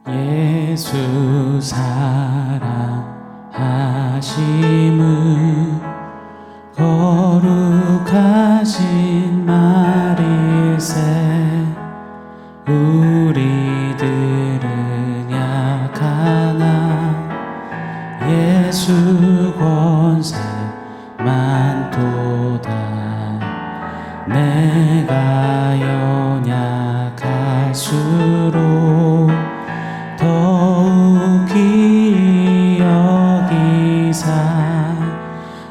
예수 사랑하심은 거룩하신 말일세. 우리들은 약하나 예수 권세만 도다. 내가 연약할수록 더욱 기이 여기사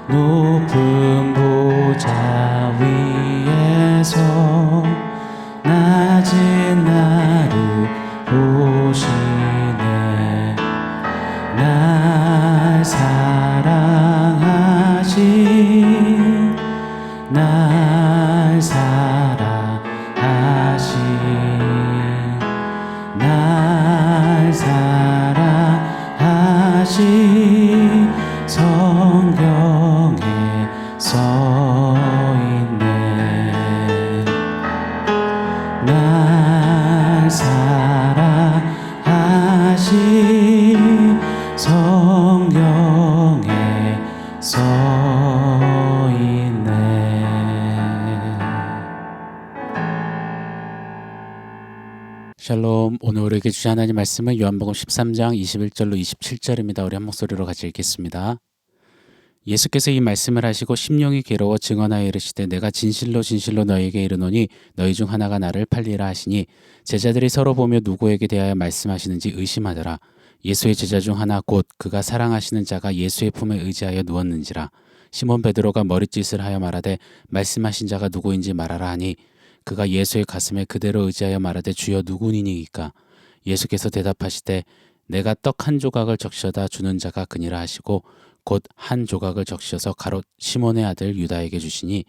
높은 보좌 위에서 낮은 나를 보시네. 날 사랑하신 날 사랑하신 날 사랑하신 성경에 써있네. 날 사랑하신 성경에 써있네. 샬롬. 오늘 우리에게 주신 하나님 말씀은 요한복음 13장 21절로 27절입니다. 우리 한 목소리로 같이 읽겠습니다. 예수께서 이 말씀을 하시고 심령이 괴로워 증언하여 이르시되 내가 진실로 진실로 너희에게 이르노니 너희 중 하나가 나를 팔리라 하시니 제자들이 서로 보며 누구에게 대하여 말씀하시는지 의심하더라. 예수의 제자 중 하나 곧 그가 사랑하시는 자가 예수의 품에 의지하여 누웠는지라. 시몬 베드로가 머릿짓을 하여 말하되 말씀하신 자가 누구인지 말하라 하니 그가 예수의 가슴에 그대로 의지하여 말하되 주여 누구니이까. 예수께서 대답하시되 내가 떡 한 조각을 적셔다 주는 자가 그니라 하시고 곧 한 조각을 적셔서 가롯 시몬의 아들 유다에게 주시니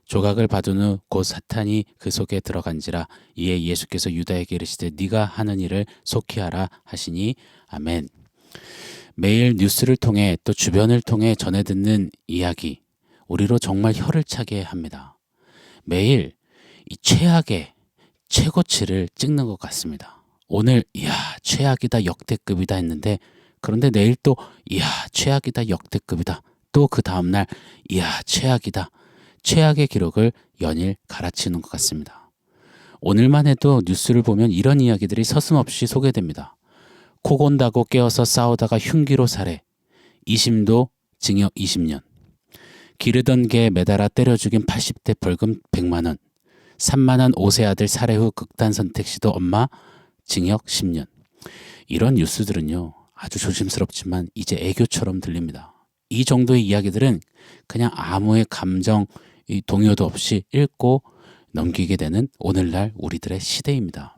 조각을 받은 후 곧 사탄이 그 속에 들어간지라. 이에 예수께서 유다에게 이르시되 네가 하는 일을 속히 하라 하시니 아멘. 매일 뉴스를 통해 또 주변을 통해 전해 듣는 이야기, 우리로 정말 혀를 차게 합니다. 매일 이 최악의 최고치를 찍는 것 같습니다. 오늘 이야 최악이다 역대급이다 했는데 그런데 내일 또 이야 최악이다 역대급이다. 또 그 다음날 이야 최악이다. 최악의 기록을 연일 갈아치우는 것 같습니다. 오늘만 해도 뉴스를 보면 이런 이야기들이 서슴없이 소개됩니다. 코 곤다고 깨어서 싸우다가 흉기로 살해, 2심도 징역 20년, 기르던 개 매달아 때려 죽인 80대 벌금 100만 원, 산만한 5세 아들 살해 후 극단 선택 시도 엄마 징역 10년. 이런 뉴스들은요 아주 조심스럽지만 이제 애교처럼 들립니다. 이 정도의 이야기들은 그냥 아무의 감정 동요도 없이 읽고 넘기게 되는 오늘날 우리들의 시대입니다.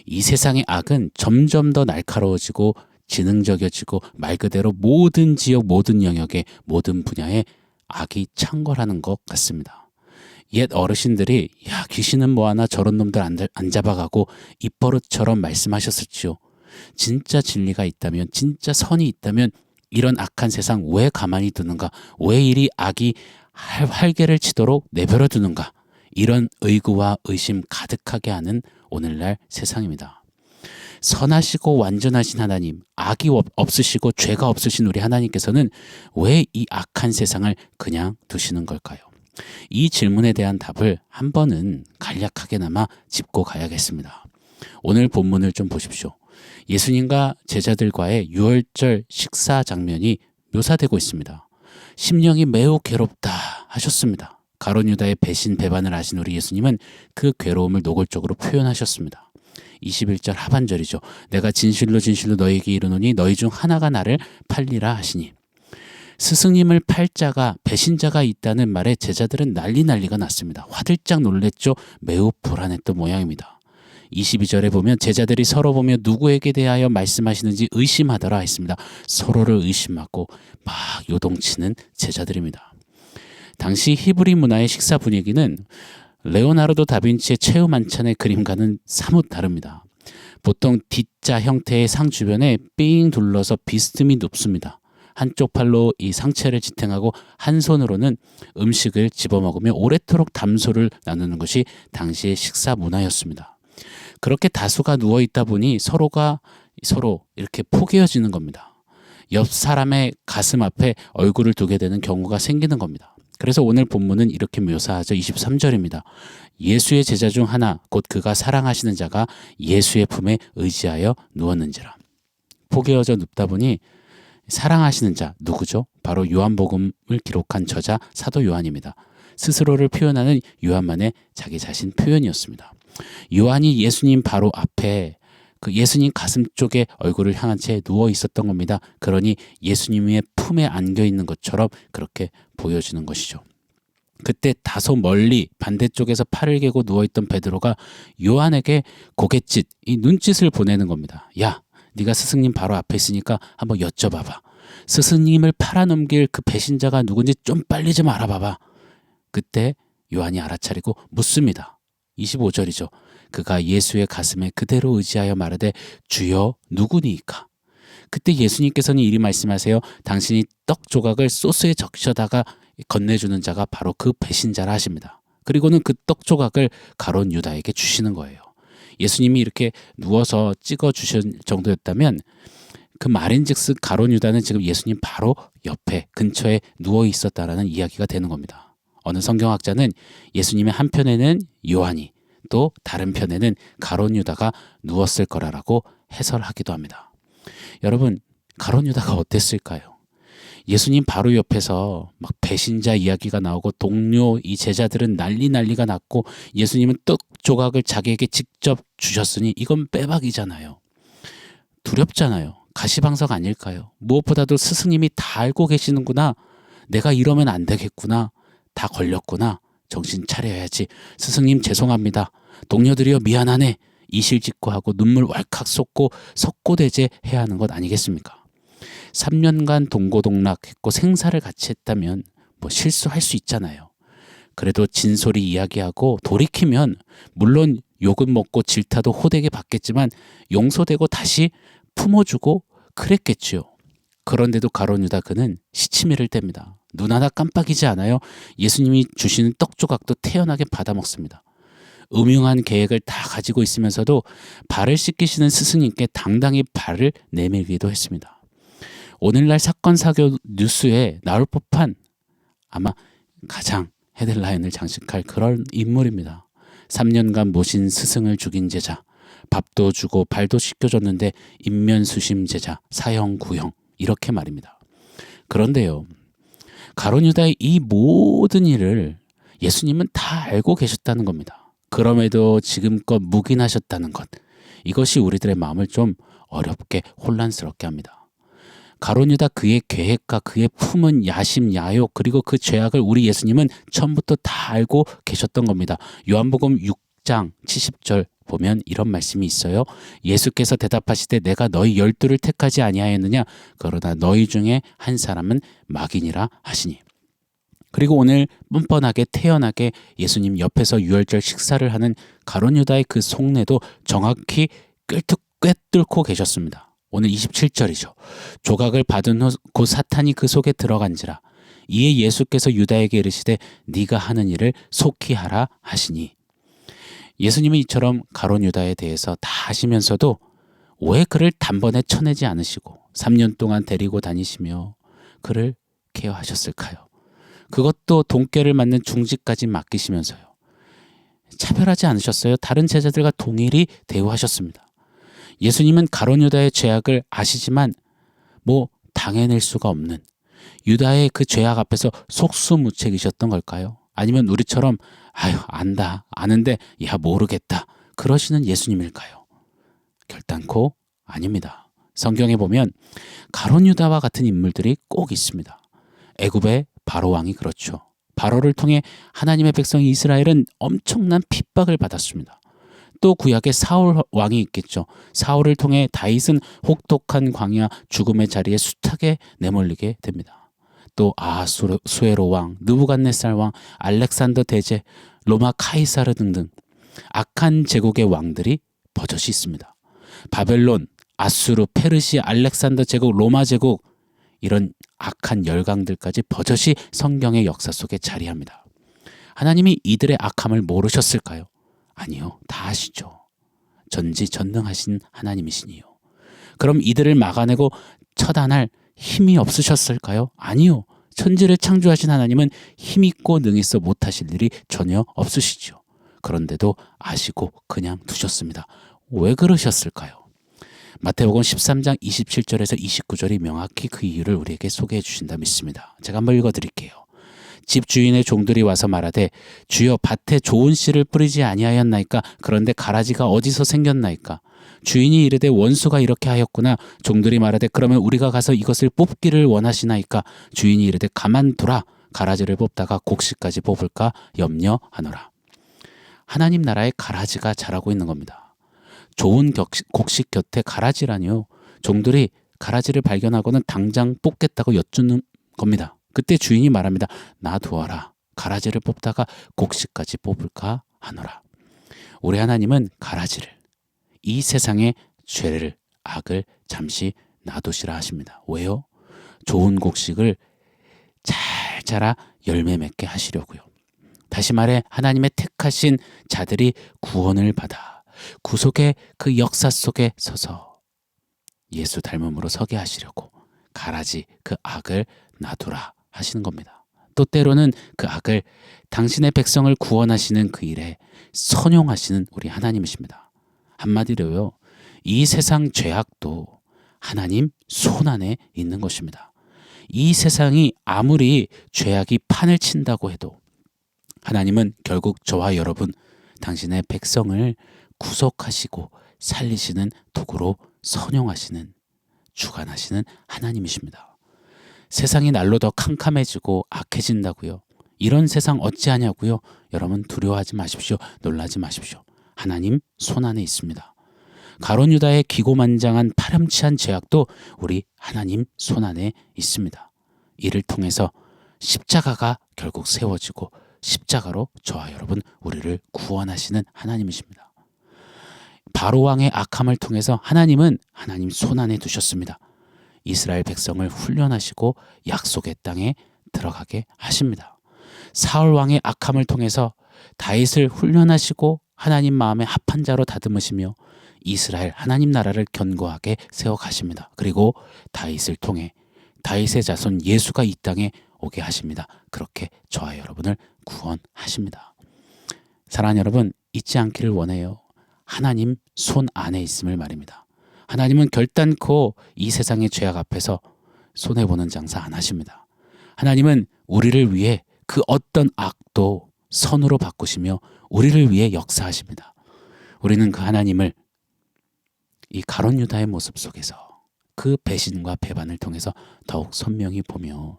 이 세상의 악은 점점 더 날카로워지고 지능적이어지고 말 그대로 모든 지역 모든 영역의 모든 분야에 악이 창궐하는 것 같습니다. 옛 어르신들이 야 귀신은 뭐하나 저런 놈들 안 잡아가고 입버릇처럼 말씀하셨을지요. 진짜 진리가 있다면 진짜 선이 있다면 이런 악한 세상 왜 가만히 두는가? 왜 이리 악이 활개를 치도록 내버려 두는가? 이런 의구와 의심 가득하게 하는 오늘날 세상입니다. 선하시고 완전하신 하나님, 악이 없으시고 죄가 없으신 우리 하나님께서는 왜 이 악한 세상을 그냥 두시는 걸까요? 이 질문에 대한 답을 한 번은 간략하게나마 짚고 가야겠습니다. 오늘 본문을 좀 보십시오. 예수님과 제자들과의 유월절 식사 장면이 묘사되고 있습니다. 심령이 매우 괴롭다 하셨습니다. 가룟 유다의 배신 배반을 하신 우리 예수님은 그 괴로움을 노골적으로 표현하셨습니다. 21절 하반절이죠. 내가 진실로 진실로 너희에게 이르노니 너희 중 하나가 나를 팔리라 하시니. 스승님을 팔 자가 배신자가 있다는 말에 제자들은 난리가 났습니다. 화들짝 놀랬죠. 매우 불안했던 모양입니다. 22절에 보면 제자들이 서로 보며 누구에게 대하여 말씀하시는지 의심하더라 했습니다. 서로를 의심하고 막 요동치는 제자들입니다. 당시 히브리 문화의 식사 분위기는 레오나르도 다빈치의 최후 만찬의 그림과는 사뭇 다릅니다. 보통 D자 형태의 상 주변에 삥 둘러서 비스듬히 눕습니다. 한쪽 팔로 이 상체를 지탱하고 한 손으로는 음식을 집어먹으며 오래도록 담소를 나누는 것이 당시의 식사 문화였습니다. 그렇게 다수가 누워있다 보니 서로가 서로 이렇게 포개어지는 겁니다. 옆 사람의 가슴 앞에 얼굴을 두게 되는 경우가 생기는 겁니다. 그래서 오늘 본문은 이렇게 묘사하죠. 23절입니다. 예수의 제자 중 하나 곧 그가 사랑하시는 자가 예수의 품에 의지하여 누웠는지라. 포개어져 눕다 보니 사랑하시는 자 누구죠? 바로 요한복음을 기록한 저자 사도 요한입니다. 스스로를 표현하는 요한만의 자기 자신 표현이었습니다. 요한이 예수님 바로 앞에 그 예수님 가슴 쪽에 얼굴을 향한 채 누워 있었던 겁니다. 그러니 예수님의 품에 안겨 있는 것처럼 그렇게 보여지는 것이죠. 그때 다소 멀리 반대쪽에서 팔을 개고 누워있던 베드로가 요한에게 고갯짓, 이 눈짓을 보내는 겁니다. 야, 네가 스승님 바로 앞에 있으니까 한번 여쭤봐봐. 스승님을 팔아넘길 그 배신자가 누군지 좀 빨리 좀 알아봐봐. 그때 요한이 알아차리고 묻습니다. 25절이죠. 그가 예수의 가슴에 그대로 의지하여 말하되 주여 누구니이까. 그때 예수님께서는 이리 말씀하세요. 당신이 떡 조각을 소스에 적셔다가 건네주는 자가 바로 그 배신자라 하십니다. 그리고는 그 떡 조각을 가룟 유다에게 주시는 거예요. 예수님이 이렇게 누워서 찍어 주신 정도였다면 그 말인즉슨 가룟 유다는 지금 예수님 바로 옆에 근처에 누워 있었다라는 이야기가 되는 겁니다. 어느 성경학자는 예수님의 한편에는 요한이 또 다른 편에는 가룟 유다가 누웠을 거라고 해설하기도 합니다. 여러분, 가룟 유다가 어땠을까요? 예수님 바로 옆에서 막 배신자 이야기가 나오고 동료 이 제자들은 난리가 났고 예수님은 떡 조각을 자기에게 직접 주셨으니 이건 빼박이잖아요. 두렵잖아요. 가시방석 아닐까요? 무엇보다도 스승님이 다 알고 계시는구나. 내가 이러면 안 되겠구나. 다 걸렸구나. 정신 차려야지. 스승님 죄송합니다. 동료들이여 미안하네. 이실직고하고 눈물 왈칵 쏟고 석고대제 해야 하는 것 아니겠습니까? 3년간 동고동락했고 생사를 같이 했다면 뭐 실수할 수 있잖아요. 그래도 진솔히 이야기하고 돌이키면 물론 욕은 먹고 질타도 호되게 받겠지만 용서되고 다시 품어주고 그랬겠지요. 그런데도 가룟 유다 그는 시치미를 뗍니다. 눈 하나 깜빡이지 않아요. 예수님이 주시는 떡 조각도 태연하게 받아먹습니다. 음흉한 계획을 다 가지고 있으면서도 발을 씻기시는 스승님께 당당히 발을 내밀기도 했습니다. 오늘날 사건 사고 뉴스에 나올 법한 아마 가장 헤드라인을 장식할 그런 인물입니다. 3년간 모신 스승을 죽인 제자, 밥도 주고 발도 씻겨줬는데 인면수심 제자, 사형 구형 이렇게 말입니다. 그런데요, 가룟 유다의 이 모든 일을 예수님은 다 알고 계셨다는 겁니다. 그럼에도 지금껏 묵인하셨다는 것, 이것이 우리들의 마음을 좀 어렵게 혼란스럽게 합니다. 가룟 유다 그의 계획과 그의 품은 야심, 야욕 그리고 그 죄악을 우리 예수님은 처음부터 다 알고 계셨던 겁니다. 요한복음 6장 70절 보면 이런 말씀이 있어요. 예수께서 대답하시되 내가 너희 12를 택하지 아니하였느냐 그러나 너희 중에 한 사람은 막인이라 하시니. 그리고 오늘 뻔뻔하게 태연하게 예수님 옆에서 유월절 식사를 하는 가룟 유다의 그 속내도 정확히 꿰뚫고 계셨습니다. 오늘 27절이죠. 조각을 받은 후 곧 사탄이 그 속에 들어간지라. 이에 예수께서 유다에게 이르시되 네가 하는 일을 속히 하라 하시니. 예수님은 이처럼 가룟 유다에 대해서 다 아시면서도 왜 그를 단번에 쳐내지 않으시고 3년 동안 데리고 다니시며 그를 케어하셨을까요? 그것도 돈깨를 맞는 중직까지 맡기시면서요. 차별하지 않으셨어요. 다른 제자들과 동일히 대우하셨습니다. 예수님은 가룟 유다의 죄악을 아시지만 뭐 당해낼 수가 없는 유다의 그 죄악 앞에서 속수무책이셨던 걸까요? 아니면 우리처럼 아유 안다 아는데 야 모르겠다 그러시는 예수님일까요? 결단코 아닙니다. 성경에 보면 가룟 유다와 같은 인물들이 꼭 있습니다. 애굽의 바로 왕이 그렇죠. 바로를 통해 하나님의 백성 이스라엘은 엄청난 핍박을 받았습니다. 또 구약의 사울 왕이 있겠죠. 사울을 통해 다윗은 혹독한 광야 죽음의 자리에 숱하게 내몰리게 됩니다. 또 아하수에로 왕, 느부갓네살 왕, 알렉산더 대제, 로마 카이사르 등등 악한 제국의 왕들이 버젓이 있습니다. 바벨론, 아수르, 페르시아, 알렉산더 제국, 로마 제국 이런 악한 열강들까지 버젓이 성경의 역사 속에 자리합니다. 하나님이 이들의 악함을 모르셨을까요? 아니요. 다 아시죠. 전지전능하신 하나님이시니요. 그럼 이들을 막아내고 처단할 힘이 없으셨을까요? 아니요. 천지를 창조하신 하나님은 힘있고 능있어 못하실 일이 전혀 없으시죠. 그런데도 아시고 그냥 두셨습니다. 왜 그러셨을까요? 마태복음 13장 27절에서 29절이 명확히 그 이유를 우리에게 소개해 주신다 믿습니다. 제가 한번 읽어드릴게요. 집 주인의 종들이 와서 말하되 주여 밭에 좋은 씨를 뿌리지 아니하였나이까? 그런데 가라지가 어디서 생겼나이까? 주인이 이르되 원수가 이렇게 하였구나. 종들이 말하되 그러면 우리가 가서 이것을 뽑기를 원하시나이까? 주인이 이르되 가만두라. 가라지를 뽑다가 곡식까지 뽑을까 염려하노라. 하나님 나라에 가라지가 자라고 있는 겁니다. 좋은 곡식 곁에 가라지라니요. 종들이 가라지를 발견하고는 당장 뽑겠다고 여쭈는 겁니다. 그때 주인이 말합니다. 놔두어라. 가라지를 뽑다가 곡식까지 뽑을까 하노라. 우리 하나님은 가라지를, 이 세상의 죄를, 악을 잠시 놔두시라 하십니다. 왜요? 좋은 곡식을 잘 자라 열매 맺게 하시려고요. 다시 말해 하나님의 택하신 자들이 구원을 받아 구속의 그 역사 속에 서서 예수 닮음으로 서게 하시려고 가라지 그 악을 놔두라 하시는 겁니다. 또 때로는 그 악을 당신의 백성을 구원하시는 그 일에 선용하시는 우리 하나님이십니다. 한마디로요, 이 세상 죄악도 하나님 손 안에 있는 것입니다. 이 세상이 아무리 죄악이 판을 친다고 해도 하나님은 결국 저와 여러분, 당신의 백성을 구속하시고 살리시는 도구로 선용하시는, 주관하시는 하나님이십니다. 세상이 날로 더 캄캄해지고 악해진다고요. 이런 세상 어찌하냐고요. 여러분 두려워하지 마십시오. 놀라지 마십시오. 하나님 손 안에 있습니다. 가룟 유다의 기고만장한 파렴치한 죄악도 우리 하나님 손 안에 있습니다. 이를 통해서 십자가가 결국 세워지고 십자가로 저와 여러분 우리를 구원하시는 하나님이십니다. 바로 왕의 악함을 통해서 하나님은 하나님 손 안에 두셨습니다. 이스라엘 백성을 훈련하시고 약속의 땅에 들어가게 하십니다. 사울 왕의 악함을 통해서 다윗을 훈련하시고 하나님 마음에 합한 자로 다듬으시며 이스라엘 하나님 나라를 견고하게 세워가십니다. 그리고 다윗을 통해 다윗의 자손 예수가 이 땅에 오게 하십니다. 그렇게 저와 여러분을 구원하십니다. 사랑하는 여러분, 잊지 않기를 원해요. 하나님 손 안에 있음을 말입니다. 하나님은 결단코 이 세상의 죄악 앞에서 손해보는 장사 안 하십니다. 하나님은 우리를 위해 그 어떤 악도 선으로 바꾸시며 우리를 위해 역사하십니다. 우리는 그 하나님을 이 가룟 유다의 모습 속에서 그 배신과 배반을 통해서 더욱 선명히 보며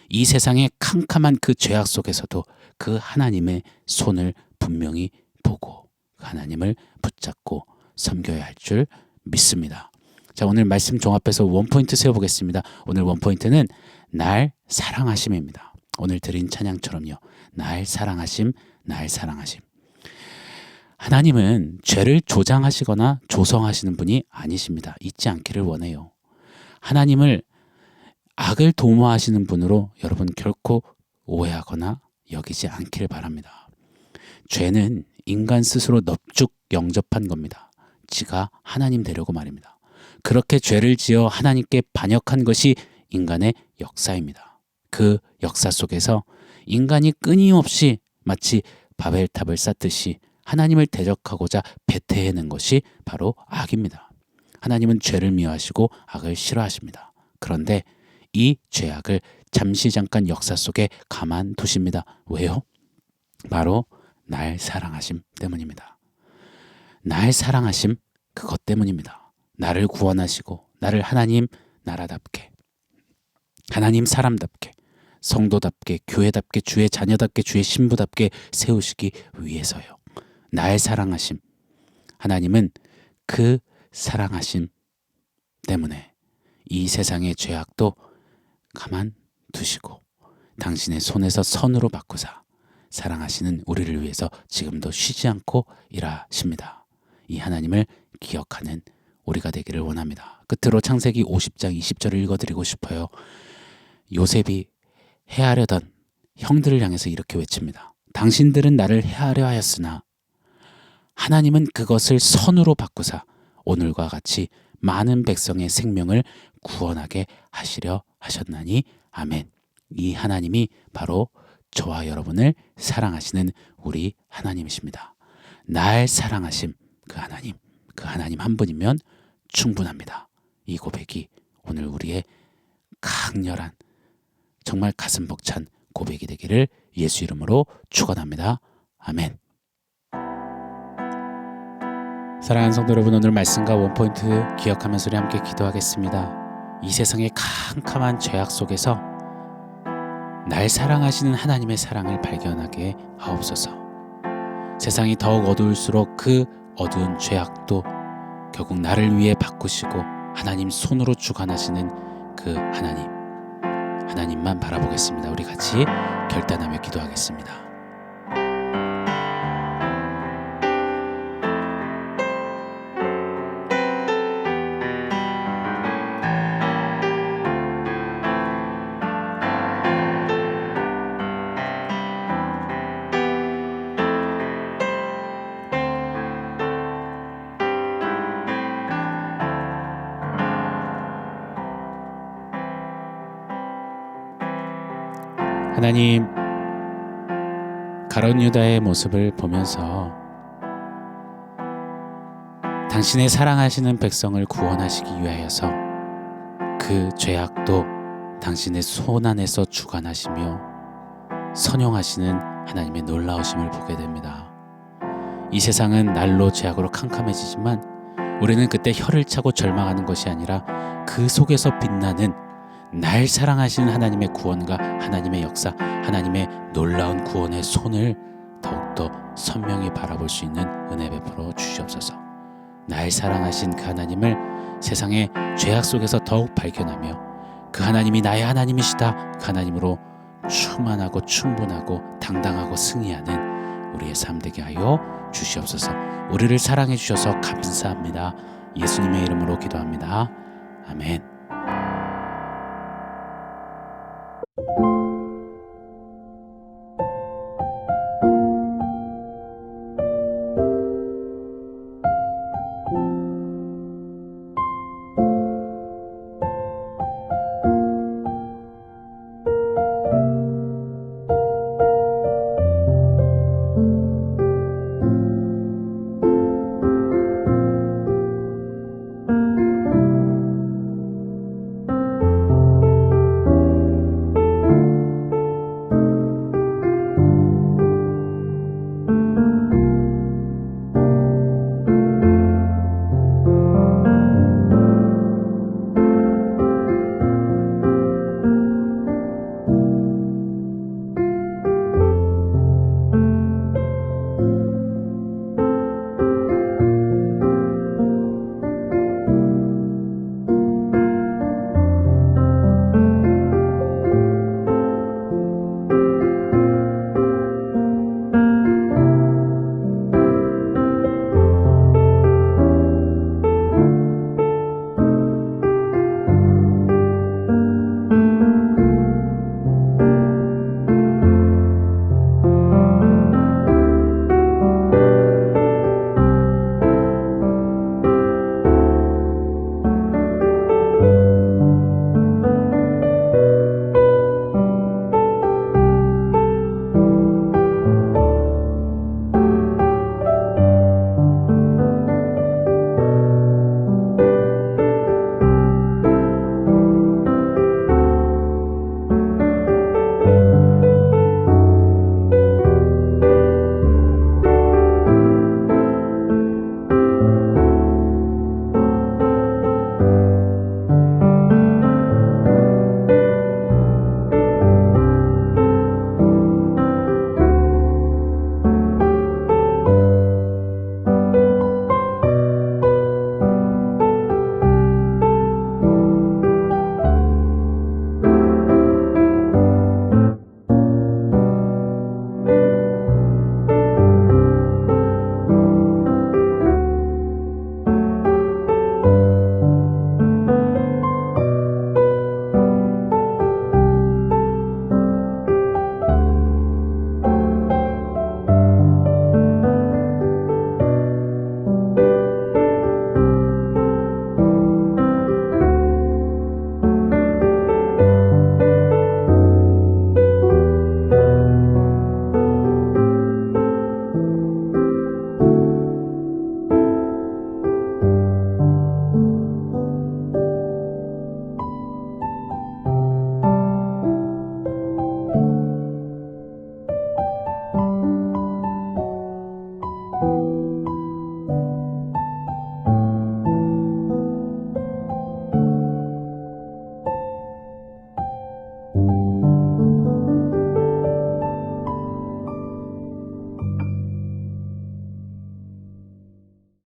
이 세상의 캄캄한 그 죄악 속에서도 그 하나님의 손을 분명히 보고 하나님을 붙잡고 섬겨야 할 줄 믿습니다. 자, 오늘 말씀 종합해서 원포인트 세워보겠습니다. 오늘 원포인트는 날 사랑하심입니다. 오늘 드린 찬양처럼요. 날 사랑하심, 날 사랑하심. 하나님은 죄를 조장하시거나 조성하시는 분이 아니십니다. 잊지 않기를 원해요. 하나님을 악을 도모하시는 분으로 여러분 결코 오해하거나 여기지 않기를 바랍니다. 죄는 인간 스스로 넙죽 영접한 겁니다. 지가 하나님 되려고 말입니다. 그렇게 죄를 지어 하나님께 반역한 것이 인간의 역사입니다. 그 역사 속에서 인간이 끊임없이 마치 바벨탑을 쌓듯이 하나님을 대적하고자 배태해낸 것이 바로 악입니다. 하나님은 죄를 미워하시고 악을 싫어하십니다. 그런데 이 죄악을 잠시 잠깐 역사 속에 가만두십니다. 왜요? 바로 날 사랑하심 때문입니다. 날 사랑하심 그것 때문입니다. 나를 구원하시고 나를 하나님 나라답게, 하나님 사람답게, 성도답게, 교회답게, 주의 자녀답게, 주의 신부답게 세우시기 위해서요. 날 사랑하심. 하나님은 그 사랑하심 때문에 이 세상의 죄악도 가만 두시고 당신의 손에서 선으로 바꾸사 사랑하시는 우리를 위해서 지금도 쉬지 않고 일하십니다. 이 하나님을 기억하는 우리가 되기를 원합니다. 끝으로 창세기 50장 20절을 읽어드리고 싶어요. 요셉이 해하려던 형들을 향해서 이렇게 외칩니다. 당신들은 나를 해하려 하였으나 하나님은 그것을 선으로 바꾸사 오늘과 같이 많은 백성의 생명을 구원하게 하시려 하셨나니 아멘. 이 하나님이 바로 저와 여러분을 사랑하시는 우리 하나님이십니다. 날 사랑하심 그 하나님 한 분이면 충분합니다. 이 고백이 오늘 우리의 강렬한 정말 가슴 벅찬 고백이 되기를 예수 이름으로 축원합니다. 아멘. 사랑하는 성도 여러분, 오늘 말씀과 원포인트 기억하면서 우리 함께 기도하겠습니다. 이 세상의 캄캄한 죄악 속에서 날 사랑하시는 하나님의 사랑을 발견하게 하옵소서. 세상이 더욱 어두울수록 그 어두운 죄악도 결국 나를 위해 바꾸시고 하나님 손으로 주관하시는 그 하나님만 바라보겠습니다. 우리 같이 결단하며 기도하겠습니다. 하나님, 가룟 유다의 모습을 보면서 당신의 사랑하시는 백성을 구원하시기 위하여서 그 죄악도 당신의 손 안에서 주관하시며 선용하시는 하나님의 놀라우심을 보게 됩니다. 이 세상은 날로 죄악으로 캄캄해지지만 우리는 그때 혀를 차고 절망하는 것이 아니라 그 속에서 빛나는 날 사랑하시는 하나님의 구원과 하나님의 역사, 하나님의 놀라운 구원의 손을 더욱더 선명히 바라볼 수 있는 은혜 베풀어 주시옵소서. 날 사랑하신 그 하나님을 세상의 죄악 속에서 더욱 발견하며 그 하나님이 나의 하나님이시다, 그 하나님으로 충만하고 충분하고 당당하고 승리하는 우리의 삶 되게 하여 주시옵소서. 우리를 사랑해 주셔서 감사합니다. 예수님의 이름으로 기도합니다. 아멘.